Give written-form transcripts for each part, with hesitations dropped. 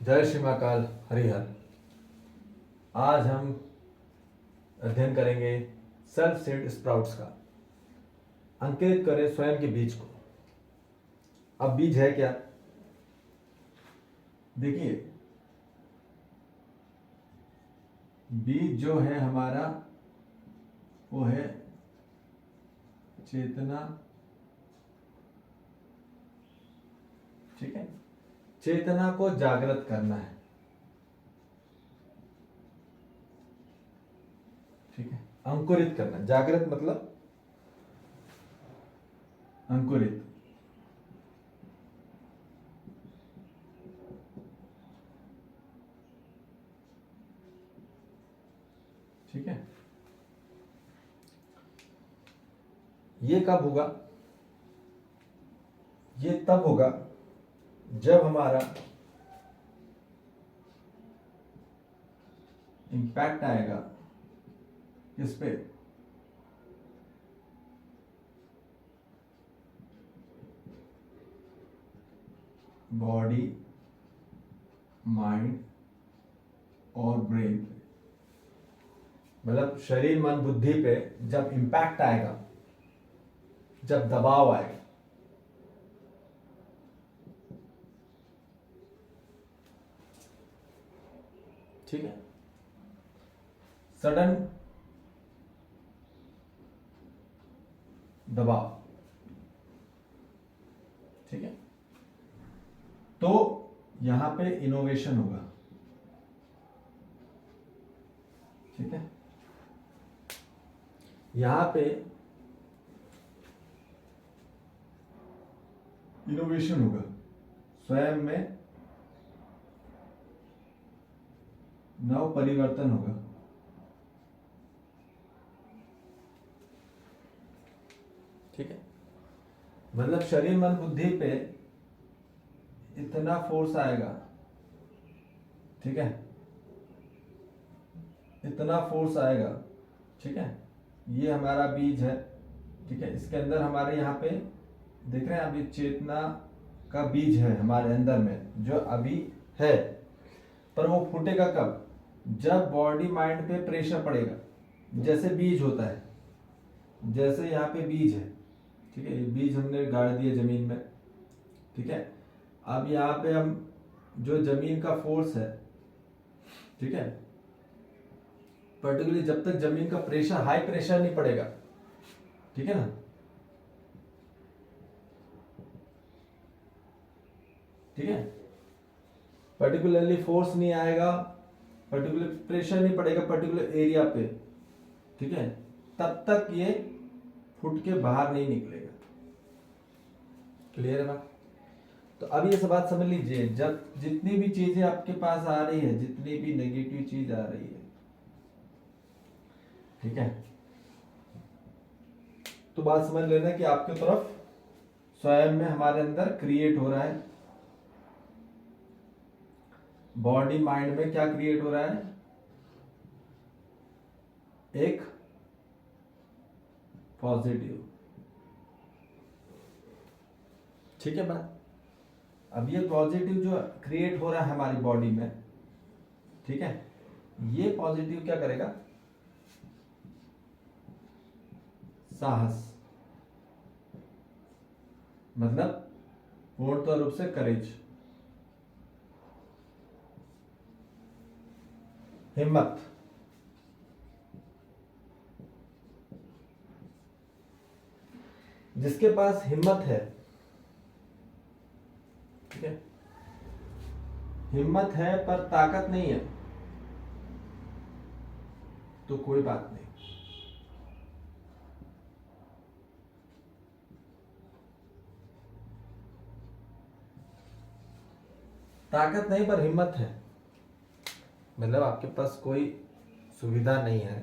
जय श्री महाकाल हरिहर। आज हम अध्ययन करेंगे सेल्फ सीड स्प्राउट्स का। अंकित करें स्वयं के बीज को। अब बीज है क्या? देखिए, बीज जो है हमारा वो है चेतना। ठीक है, चेतना को जागृत करना है। ठीक है, अंकुरित करना। जागृत मतलब अंकुरित। ठीक है, ये कब होगा? ये तब होगा जब हमारा इम्पैक्ट आएगा किस पे? बॉडी, माइंड और ब्रेन पे। मतलब शरीर, मन, बुद्धि पे जब इम्पैक्ट आएगा, जब दबाव आएगा, ठीक है, सडन दबाव, ठीक है, तो यहां पे इनोवेशन होगा। ठीक है, यहां पे इनोवेशन होगा, स्वयं में नव परिवर्तन होगा। ठीक है, मतलब शरीर, मन, बुद्धि पे इतना फोर्स आएगा। ठीक है, इतना फोर्स आएगा। ठीक है, ये हमारा बीज है। ठीक है, इसके अंदर हमारे यहाँ पे देख रहे हैं, अभी चेतना का बीज है हमारे अंदर में जो अभी है, पर वो फूटेगा कब? जब बॉडी माइंड पे प्रेशर पड़ेगा। जैसे बीज होता है, जैसे यहाँ पे बीज है। ठीक है, ये बीज हमने गाड़ दिया जमीन में। ठीक है, अब यहाँ पे हम जो जमीन का फोर्स है, ठीक है, पर्टिकुलरली जब तक जमीन का प्रेशर, हाई प्रेशर नहीं पड़ेगा, ठीक है ना, ठीक है, पर्टिकुलरली फोर्स नहीं आएगा, पर्टिकुलर प्रेशर नहीं पड़ेगा पर्टिकुलर एरिया पे, ठीक है, तब तक ये फुट के बाहर नहीं निकलेगा। क्लियर है बात? तो अब ये सब बात समझ लीजिए, जब जितनी भी चीजें आपके पास आ रही है, जितनी भी नेगेटिव चीज आ रही है, ठीक है, तो बात समझ लेना कि आपके तरफ स्वयं में हमारे अंदर क्रिएट हो रहा है। बॉडी माइंड में क्या क्रिएट हो रहा है? एक पॉजिटिव। ठीक है बात? अब ये पॉजिटिव जो क्रिएट हो रहा है हमारी बॉडी में, ठीक है, ये पॉजिटिव क्या करेगा? साहस, मतलब पूर्णतः रूप से करेज, हिम्मत। जिसके पास हिम्मत है, ठीक है, हिम्मत है पर ताकत नहीं है, तो कोई बात नहीं। ताकत नहीं पर हिम्मत है, मतलब आपके पास कोई सुविधा नहीं है,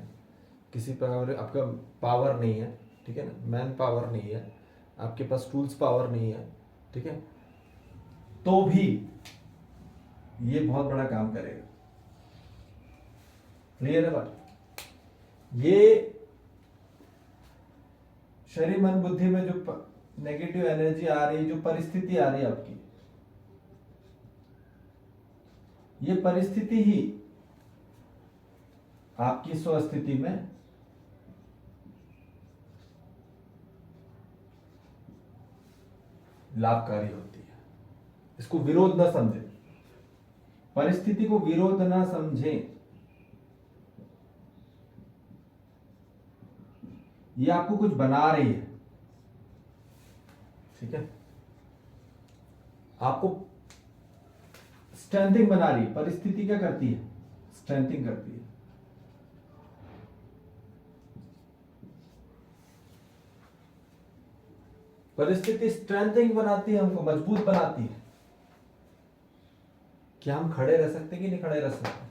किसी प्रकार आपका पावर नहीं है, ठीक है ना, मैन पावर नहीं है, आपके पास टूल्स पावर नहीं है, ठीक है, तो भी ये बहुत बड़ा काम करेगा। क्लियर है बात? ये शरीर, मन, बुद्धि में जो नेगेटिव एनर्जी आ रही है, जो परिस्थिति आ रही है आपकी, ये परिस्थिति ही आपकी स्वस्थिति में लाभकारी होती है। इसको विरोध न समझे, परिस्थिति को विरोध न समझे। ये आपको कुछ बना रही है, ठीक है, आपको स्ट्रेंथिंग बना रही है। परिस्थिति क्या करती है? स्ट्रेंथिंग करती है। परिस्थिति स्ट्रेंथिंग बनाती है, हमको मजबूत बनाती है। क्या हम खड़े रह सकते कि नहीं खड़े रह सकते?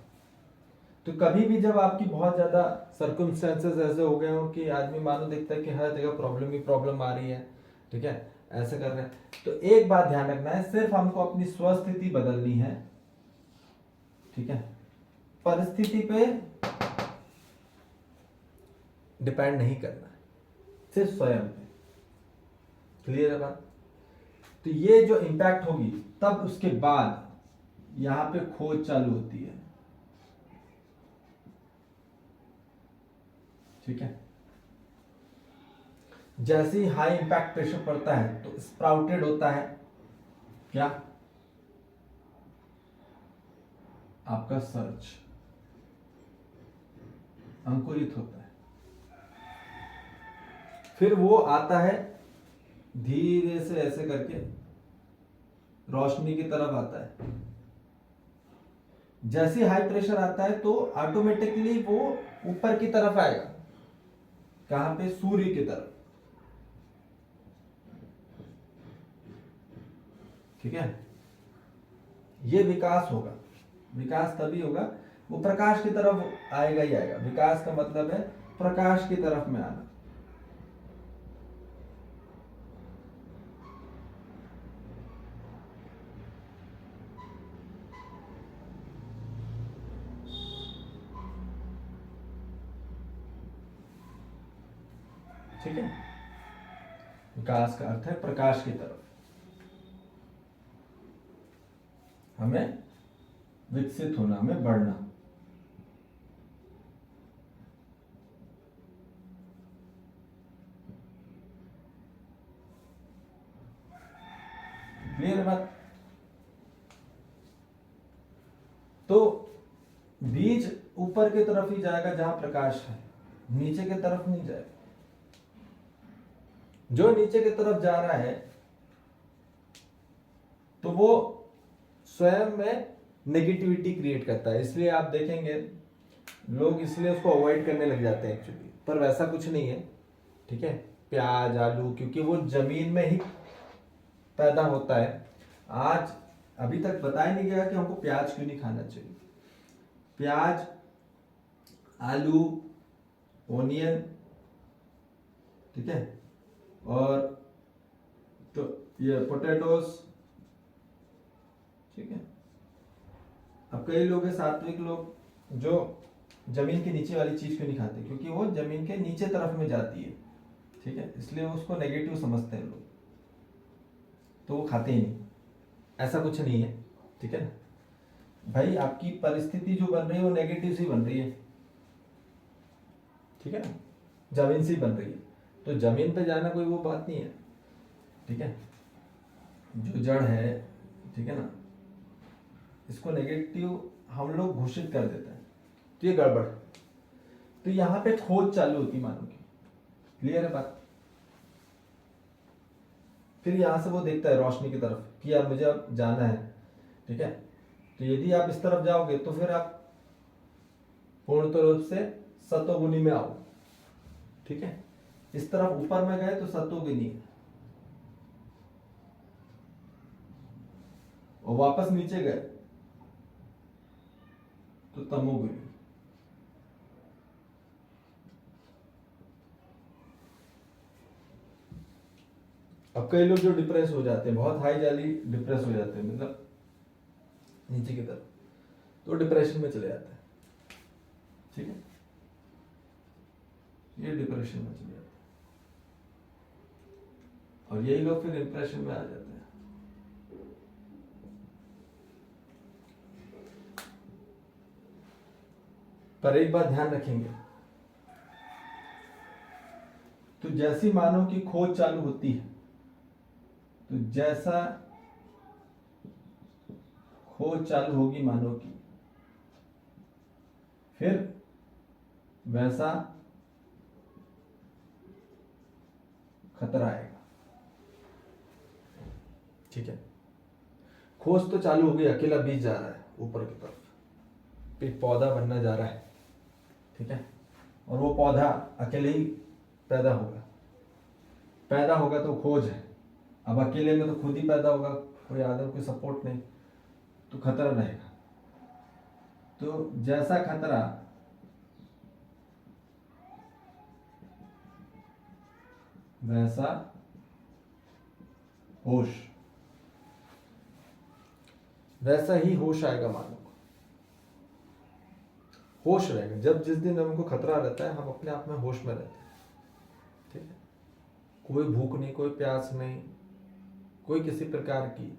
तो कभी भी जब आपकी बहुत ज्यादा सर्कमस्टेंसेस ऐसे हो गए हो कि आदमी मानो देखता है कि हर जगह प्रॉब्लम ही प्रॉब्लम आ रही है, ठीक है, ऐसे कर रहे हैं, तो एक बात ध्यान रखना है, सिर्फ हमको अपनी स्वस्थिति बदलनी है, ठीक है, परिस्थिति पे डिपेंड नहीं करना है, सिर्फ स्वयं पे। क्लियर है बात? तो ये जो इंपैक्ट होगी, तब उसके बाद यहां पे खोज चालू होती है, ठीक है। जैसे ही हाई इंपैक्ट प्रेशर पड़ता है तो स्प्राउटेड होता है क्या? आपका सर्च अंकुरित होता है, फिर वो आता है धीरे से ऐसे करके रोशनी की तरफ आता है। जैसे हाई प्रेशर आता है तो ऑटोमेटिकली वो ऊपर की तरफ आएगा। कहां पे? सूर्य की तरफ, ठीक है। ये विकास होगा। विकास तभी होगा, वो प्रकाश की तरफ आएगा ही आएगा। विकास का मतलब है प्रकाश की तरफ में आना। ठीक है, विकास का अर्थ है प्रकाश की तरफ हमें विकसित होना, हमें बढ़ना। क्लियर बात? तो बीज ऊपर की तरफ ही जाएगा जहां प्रकाश है, नीचे की तरफ नहीं जाएगा। जो नीचे की तरफ जा रहा है तो वो स्वयं में नेगेटिविटी क्रिएट करता है। इसलिए आप देखेंगे लोग इसलिए उसको अवॉइड करने लग जाते हैं एक्चुअली, पर वैसा कुछ नहीं है, ठीक है। प्याज, आलू, क्योंकि वो जमीन में ही पैदा होता है। आज अभी तक बताया नहीं गया कि हमको प्याज क्यों नहीं खाना चाहिए। प्याज, आलू, ओनियन, ठीक है, और तो ये पोटैटोस, ठीक है। अब कई लोग हैं सात्विक लोग जो जमीन के नीचे वाली चीज क्यों नहीं खाते? क्योंकि वो जमीन के नीचे तरफ में जाती है, ठीक है, इसलिए उसको नेगेटिव समझते हैं लोग, तो वो खाते ही नहीं। ऐसा कुछ नहीं है, ठीक है ना भाई। आपकी परिस्थिति जो बन रही है वो नेगेटिव से बन रही है, ठीक है ना, जमीन से ही बन रही है। तो जमीन पे जाना कोई वो बात नहीं है, ठीक है। जो जड़ है, ठीक है ना, इसको नेगेटिव हम लोग घोषित कर देते हैं, तो ये गड़बड़। तो यहां पे खोज चालू होती मानो की। क्लियर है बात? फिर यहां से वो देखता है रोशनी की तरफ कि यार मुझे अब जाना है, ठीक है। तो यदि आप इस तरफ जाओगे तो फिर आप पूर्ण रूप से सतोगुनी में आओ, ठीक है। इस तरफ ऊपर में गए तो सतोगुनी, और वापस नीचे गए तो तमोगुनी। अब कई लोग जो डिप्रेस हो जाते हैं, बहुत हाई जाली डिप्रेस हो जाते हैं, मतलब नीचे की तरफ, तो डिप्रेशन में चले जाते हैं, ठीक है। ये डिप्रेशन में चले जाते हैं, और यही लोग फिर डिप्रेशन में आ जाते हैं। पर एक बात ध्यान रखेंगे, तो जैसी मानव की खोज चालू होती है, तो जैसा खोज चालू होगी मानव की, फिर वैसा खतरा आएगा। ठीक है, खोज तो चालू हो गई, अकेला बीज जा रहा है ऊपर की तरफ, एक पौधा बनना जा रहा है। ठीक है, और वो पौधा अकेले ही पैदा होगा तो खोज है। अब अकेले में तो खुद ही पैदा होगा, कोई आदमी कोई सपोर्ट नहीं, तो खतरा रहेगा। तो जैसा खतरा वैसा होश, वैसा ही होश आएगा मानव को। होश रहेगा जब जिस दिन हमको खतरा रहता है, हम अपने आप में होश में रहते हैं। ठीक है, कोई भूख नहीं, कोई प्यास नहीं, कोई किसी प्रकार की,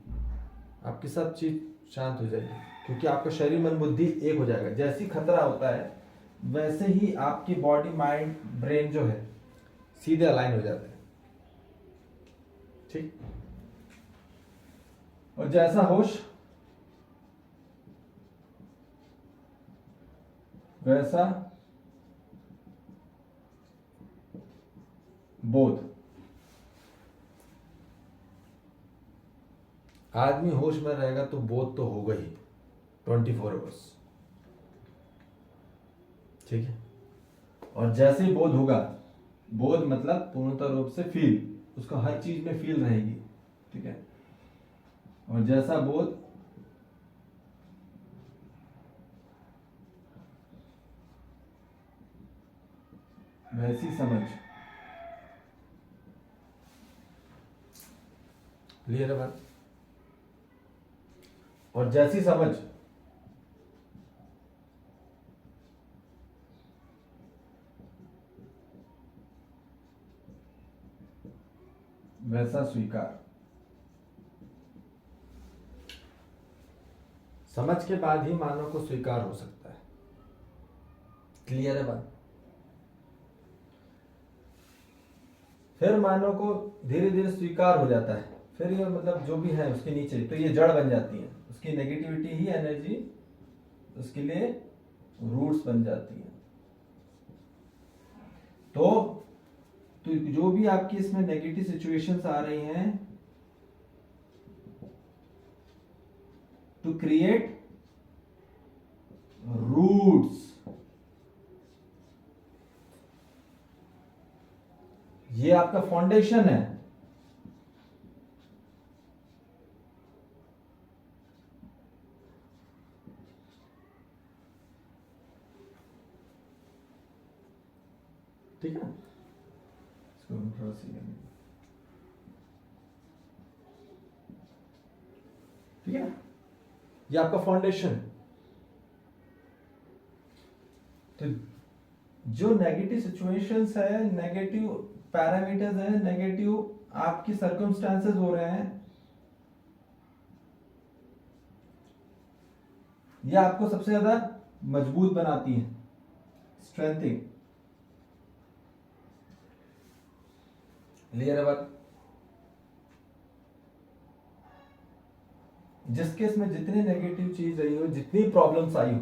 आपकी सब चीज शांत हो जाएगी, क्योंकि आपका शरीर मन बुद्धि एक हो जाएगा। जैसी खतरा होता है वैसे ही आपकी बॉडी माइंड ब्रेन जो है सीधे अलाइन हो जाते हैं। ठीक, और जैसा होश वैसा बोध। आदमी होश में रहेगा तो बोध तो होगा ही 24 आवर्स। ठीक है, और जैसे ही बोध होगा, बोध मतलब पूर्णतः रूप से फील, उसको हर चीज में फील रहेगी। ठीक है, और जैसा बोध वैसी समझ। क्लियर है बात? और जैसी समझ वैसा स्वीकार। समझ के बाद ही मानव को स्वीकार हो सकता है। क्लियर है बात? फिर मानव को धीरे धीरे स्वीकार हो जाता है, फिर ये मतलब जो भी है उसके नीचे, तो ये जड़ बन जाती है, उसकी नेगेटिविटी ही एनर्जी उसके लिए रूट्स बन जाती है। तो जो भी आपकी इसमें नेगेटिव सिचुएशंस आ रही हैं, टू क्रिएट रूट्स, ये आपका फाउंडेशन है। ठीक है, इसको हम थोड़ा सी करेंगे। ठीक है, ये आपका फाउंडेशन। तो जो नेगेटिव सिचुएशंस है, नेगेटिव पैरामीटर्स है, नेगेटिव आपकी सर्कमस्टांसेस हो रहे हैं, ये आपको सबसे ज्यादा मजबूत बनाती है, स्ट्रेंथिंग। क्लियर है बात? जिस केस में जितनी नेगेटिव चीज रही हो, जितनी प्रॉब्लम्स आई हो,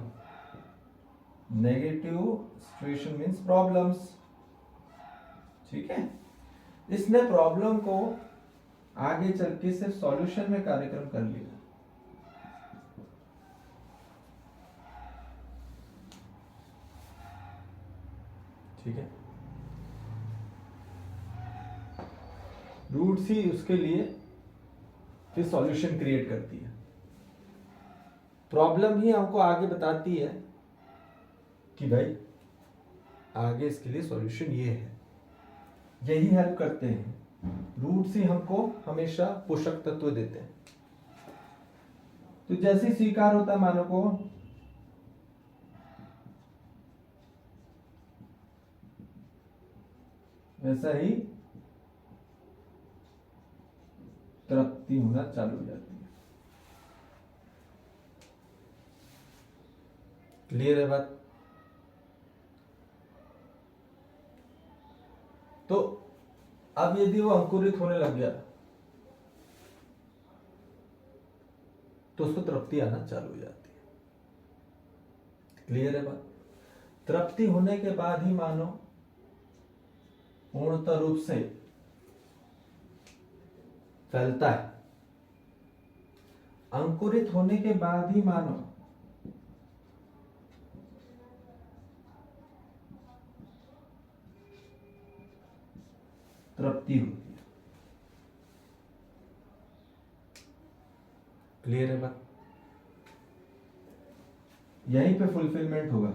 नेगेटिव सिचुएशन मीन्स प्रॉब्लम्स। ठीक है, इसने प्रॉब्लम को आगे चल के सिर्फ सॉल्यूशन में कार्यक्रम कर लिया। ठीक है, रूट्स ही उसके लिए फिर सॉल्यूशन क्रिएट करती है। प्रॉब्लम ही हमको आगे बताती है कि भाई आगे इसके लिए सॉल्यूशन ये है, यही हेल्प करते हैं। रूट्स ही हमको हमेशा पोषक तत्व देते हैं। तो जैसे ही स्वीकार होता है मानव को, वैसा ही तृप्ति होना चालू हो जाती है। क्लियर है बात? अब यदि वो अंकुरित होने लग गया तो उसको तृप्ति आना चालू हो जाती है। क्लियर है बात? तृप्ति होने के बाद ही मानो पूर्णतः रूप से फैलता है। अंकुरित होने के बाद ही मानो तृप्ति होती है। क्लियर है बात? यहीं पे फुलफिलमेंट होगा।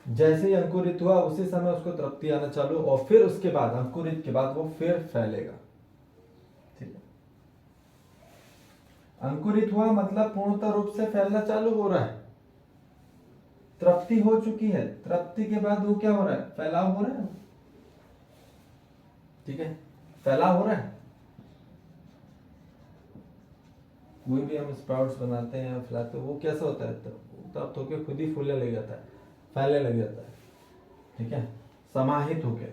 जैसे ही अंकुरित हुआ उसी समय उसको तृप्ति आना चालू, और फिर उसके बाद अंकुरित के बाद वो फिर फैलेगा। ठीक है, अंकुरित हुआ मतलब पूर्णतः रूप से फैलना चालू हो रहा है। तृप्ति हो चुकी है, तृप्ति के बाद वो क्या हो रहा है? फैलाव हो रहा है। ठीक है, फैलाव हो रहा है। कोई भी हम स्प्राउट्स बनाते हैं फैलाते, वो कैसा होता है? तृप्त होकर खुद ही फूलने लग जाता है, फैलने लग जाता है। ठीक है, समाहित होके।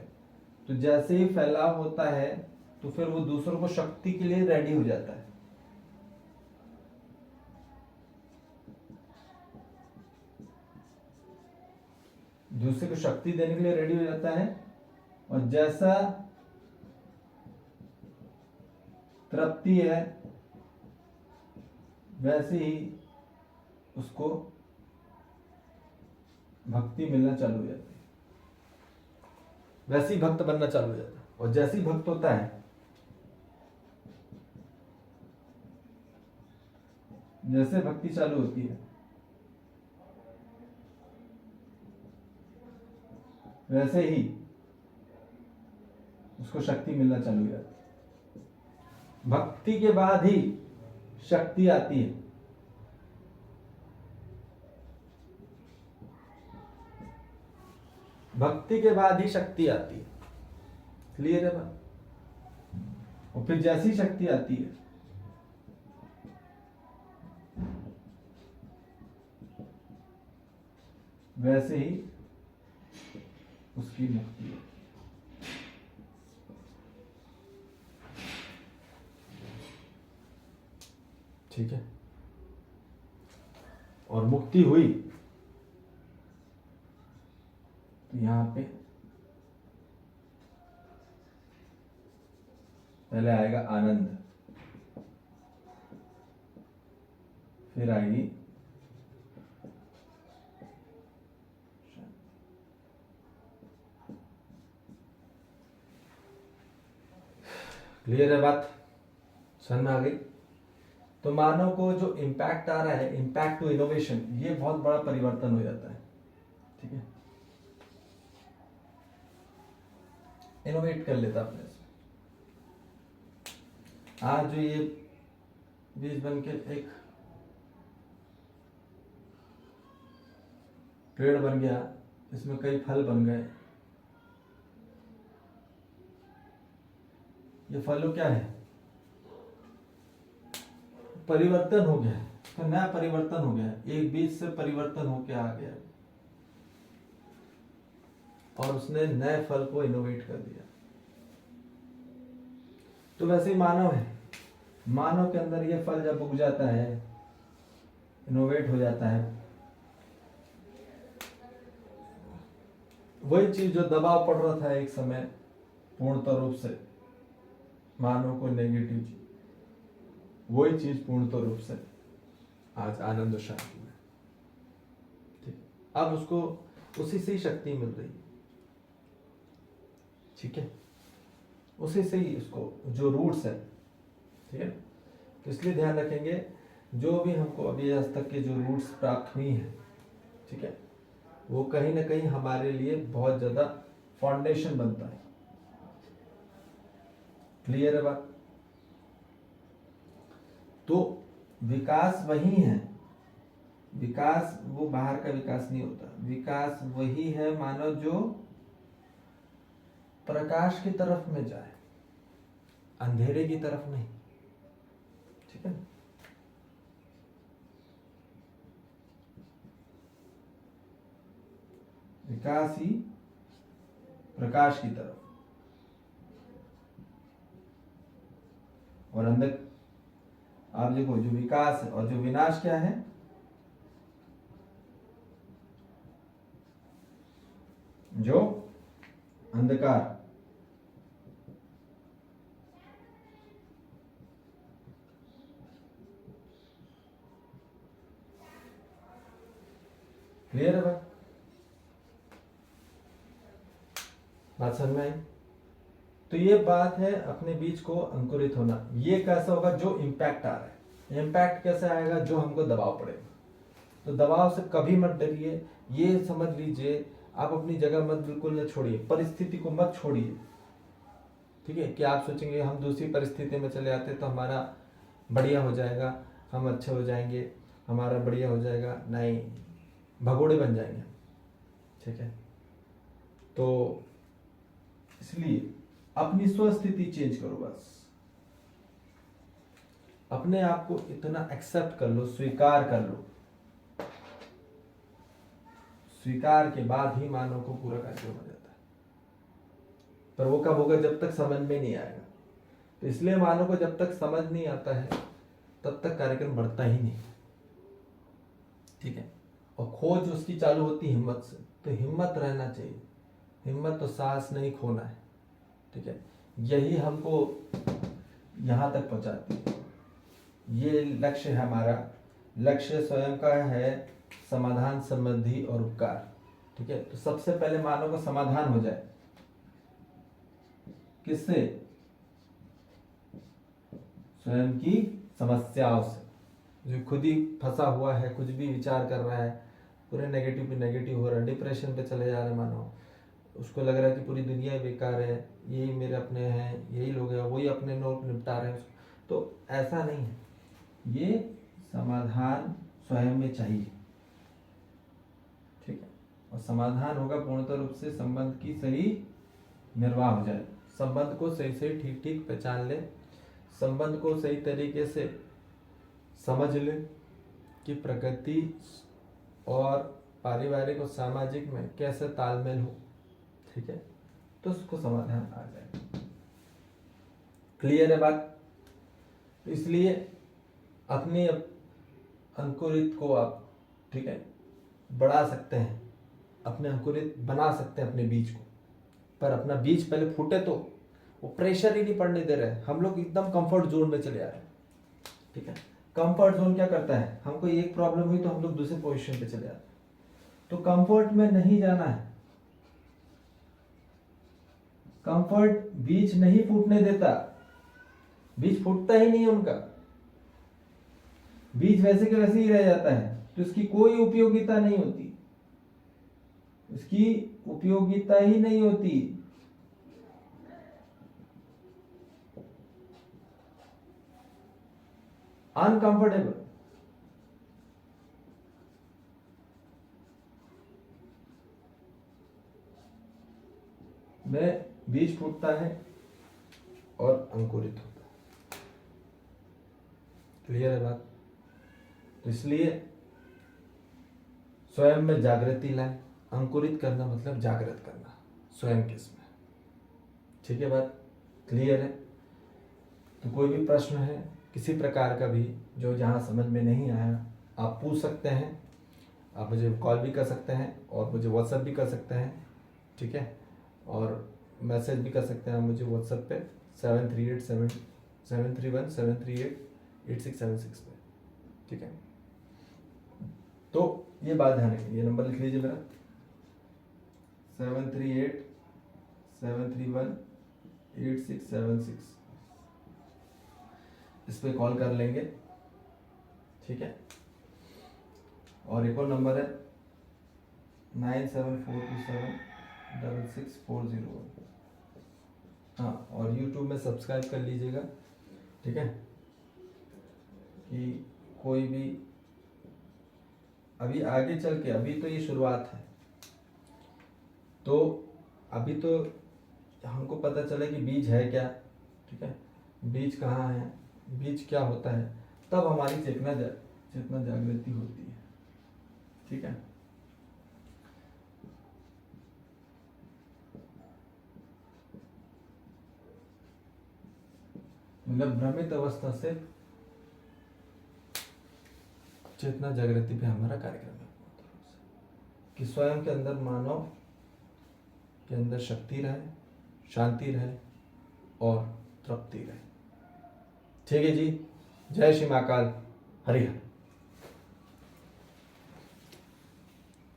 तो जैसे ही फैलाव होता है तो फिर वो दूसरों को शक्ति के लिए रेडी हो जाता है। दूसरे को शक्ति देने के लिए रेडी हो जाता है, और जैसा तृप्ति है वैसे ही उसको भक्ति मिलना चालू हो जाती है, वैसे ही भक्त बनना चालू हो जाता है। और जैसे ही भक्त होता है, जैसे भक्ति चालू होती है वैसे ही उसको शक्ति मिलना चालू हो जाती है। भक्ति के बाद ही शक्ति आती है। भक्ति के बाद ही शक्ति आती है। क्लियर है बात? और फिर जैसी शक्ति आती है वैसे ही उसकी मुक्ति है। ठीक है, और मुक्ति हुई तो यहां पे पहले आएगा आनंद, फिर आएगी क्लियर है बात? समझ में आ गई? तो मानव को जो इम्पैक्ट आ रहा है, इम्पैक्ट टू इनोवेशन, ये बहुत बड़ा परिवर्तन हो जाता है। ठीक है, इनोवेट कर लेता अपने से। आज जो ये बीज बन के एक पेड़ बन गया, इसमें कई फल बन गए, ये फलों क्या है? परिवर्तन हो गया, तो नया परिवर्तन हो गया, एक बीज से परिवर्तन होके आ गया और उसने नए फल को इनोवेट कर दिया। तो वैसे ही मानव है, मानव के अंदर ये फल जब उग जाता है, इनोवेट हो जाता है, वही चीज जो दबाव पड़ रहा था एक समय पूर्णतः रूप से मानव को नेगेटिव चीज, वही चीज पूर्णतः रूप से आज आनंद और शांति में। ठीक, अब उसको उसी से ही शक्ति मिल रही है। ठीक है, उसी से ही उसको जो रूट्स है। ठीक है, तो इसलिए ध्यान रखेंगे जो भी हमको अभी आज तक के जो रूट्स प्राप्त हुई हैं, ठीक है, वो कहीं ना कहीं हमारे लिए बहुत ज्यादा फाउंडेशन बनता है। क्लियर है बात? तो विकास वही है, विकास वो बाहर का विकास नहीं होता, विकास वही है मानव जो प्रकाश की तरफ में जाए, अंधेरे की तरफ नहीं। ठीक है, विकास ही प्रकाश की तरफ, और अंदर आप देखो जो विकास है और जो विनाश क्या है, जो अंधकार। क्लियर है बात समझ में आई? तो ये बात है अपने बीज को अंकुरित होना। ये कैसा होगा? जो इम्पैक्ट आ रहा है। इम्पैक्ट कैसे आएगा? जो हमको दबाव पड़ेगा। तो दबाव से कभी मत डरिए, ये समझ लीजिए आप अपनी जगह मत बिल्कुल न छोड़िए, परिस्थिति को मत छोड़िए। ठीक है, कि आप सोचेंगे हम दूसरी परिस्थिति में चले आते तो हमारा बढ़िया हो जाएगा, हम अच्छे हो जाएंगे, हमारा बढ़िया हो जाएगा। नहीं, भगोड़े बन जाएंगे। ठीक है, तो इसलिए अपनी स्वस्थिति चेंज करो। बस अपने आप को इतना एक्सेप्ट कर लो, स्वीकार कर लो। स्वीकार के बाद ही मानव को पूरा कार्यक्रम हो जाता है। पर वो कब होगा? जब तक समझ में नहीं आएगा। तो इसलिए मानव को जब तक समझ नहीं आता है तब तक कार्यक्रम बढ़ता ही नहीं। ठीक है, और खोज उसकी चालू होती हिम्मत से। तो हिम्मत रहना चाहिए, हिम्मत तो सांस नहीं खोना है। ठीक है, यही हमको यहाँ तक पहुँचाती है। ये लक्ष्य है हमारा। लक्ष्य स्वयं का है समाधान, समृद्धि और उपकार। ठीक है, तो सबसे पहले मानव का समाधान हो जाए। किससे? स्वयं की समस्याओं से। जो खुद ही फंसा हुआ है, कुछ भी विचार कर रहा है, पूरे नेगेटिव पे नेगेटिव हो रहा है, डिप्रेशन पे चले जा रहे हैं मानव। उसको लग रहा है कि पूरी दुनिया बेकार है, यही मेरे अपने हैं, यही लोग हैं, वही अपने लोग निपटा रहे हैं। तो ऐसा नहीं है, ये समाधान स्वयं में चाहिए। ठीक है, और समाधान होगा पूर्णतः रूप से संबंध की सही निर्वाह हो जाए। संबंध को सही सही ठीक ठीक पहचान ले, संबंध को सही तरीके से समझ ले कि प्रकृति और पारिवारिक और सामाजिक में कैसे तालमेल हो। ठीक है, तो उसको समाधान आ जाए। क्लियर है बात? इसलिए अपने अंकुरित को आप, ठीक है, बढ़ा सकते हैं, अपने अंकुरित बना सकते हैं अपने बीज को। पर अपना बीज पहले फूटे तो वो प्रेशर ही नहीं पड़ने दे रहे। हम लोग एकदम कंफर्ट जोन में चले आ रहे हैं। ठीक है, कंफर्ट जोन क्या करता है? हमको एक प्रॉब्लम हुई तो हम लोग दूसरे पोजीशन पे चले आते हैं। तो कंफर्ट में नहीं जाना है। कंफर्ट बीज नहीं फूटने देता, बीज फूटता ही नहीं उनका। बीज वैसे के वैसे ही रह जाता है, तो इसकी कोई उपयोगिता नहीं होती, इसकी उपयोगिता ही नहीं होती। अनकंफर्टेबल। में बीज फूटता है और अंकुरित होता है। क्लियर है बात? तो इसलिए स्वयं में जागृति लाए। अंकुरित करना मतलब जागृत करना स्वयं के इसमें। ठीक है बात? क्लियर है? तो कोई भी प्रश्न है किसी प्रकार का भी जो जहाँ समझ में नहीं आया, आप पूछ सकते हैं। आप मुझे कॉल भी कर सकते हैं और मुझे व्हाट्सएप भी कर सकते हैं। ठीक है, और मैसेज भी कर सकते हैं आप मुझे व्हाट्सएप पे 73873173888676 पे। ठीक है, तो ये बात ध्यान रखिए, ये नंबर लिख लीजिए मेरा 7387318676। इस पे कॉल कर लेंगे। ठीक है, और एक और नंबर है 9742766401। हाँ, और YouTube में सब्सक्राइब कर लीजिएगा। ठीक है, कि कोई भी अभी आगे चल के, अभी तो ये शुरुआत है, तो अभी तो हमको पता चला कि बीज है क्या। ठीक है, बीज कहाँ है, बीज क्या होता है, तब हमारी चेतना जागृति होती है। ठीक है, मतलब भ्रमित अवस्था से चेतना जागृति पे हमारा कार्यक्रम है कि स्वयं के अंदर मानव के अंदर शक्ति रहे, शांति रहे और तृप्ति रहे। ठीक है जी, जय श्री महाकाल, हरि हर।